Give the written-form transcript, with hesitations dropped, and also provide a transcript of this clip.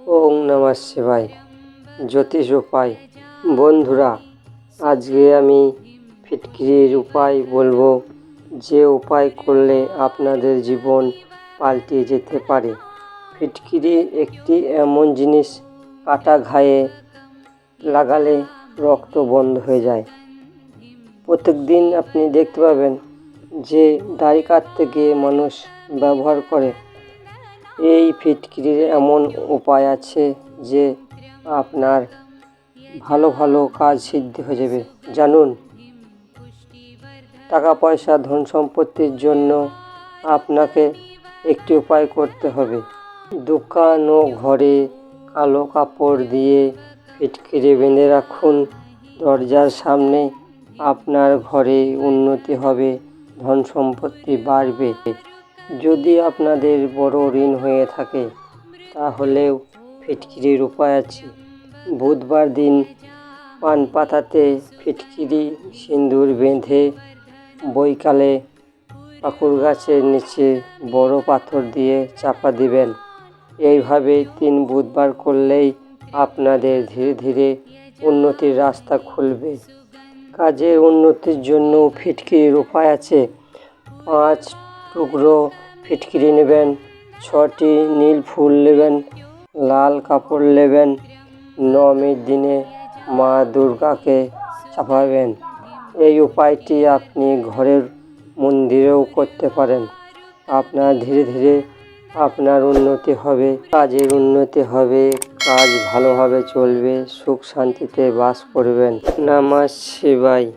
ওং নমঃ শিবায়। জ্যোতিষ উপায়। বন্ধুরা, আজকে আমি ফিটকিরির উপায় বলবো, যে উপায় করলে আপনাদের জীবন পাল্টে যেতে পারে। ফিটকিরি একটি এমন জিনিস, কাটা ঘায়ে লাগালে রক্ত বন্ধ হয়ে যায়। প্রত্যেক দিন আপনি দেখতে পাবেন যে দাড়ি কাটতে গিয়ে মানুষ ব্যবহার করে। এই ফিটকিরির এমন উপায় আছে যে আপনার ভালো ভালো কাজ সিদ্ধি হয়ে যাবে। জানুন। টাকা পয়সা ধন সম্পত্তির জন্য আপনাকে একটি উপায় করতে হবে। দোকান ও ঘরে কালো কাপড় দিয়ে ফিটকিরি বেঁধে রাখুন। দরজার সামনে। আপনার ঘরে উন্নতি হবে, ধন সম্পত্তি বাড়বে। যদি আপনাদের বড় ঋণ হয়ে থাকে তাহলেও ফিটকিরির উপায় আছে। বুধবার দিন পান পাতাতে ফিটকিরি সিঁদুর বেঁধে বৈকালে পাকুড় গাছের নিচে বড় পাথর দিয়ে চাপা দিবেন। এইভাবে 3 বুধবার করলেই আপনাদের ধীরে ধীরে উন্নতির রাস্তা খুলবে। কাজের উন্নতির জন্য ফিটকিরির উপায় আছে। 5 টুকরো ফিটকিরি নেবেন, 6টি নীল ফুল নেবেন, লাল কাপড় নেবেন। নবমীর দিনে মা দুর্গাকে চাপাবেন। এই উপায়টি আপনি ঘরের মন্দিরেও করতে পারেন। আপনার ধীরে ধীরে আপনার উন্নতি হবে, কাজের উন্নতি হবে, কাজ ভালোভাবে চলবে, সুখ শান্তিতে বাস করবেন। নমঃ শিবায়।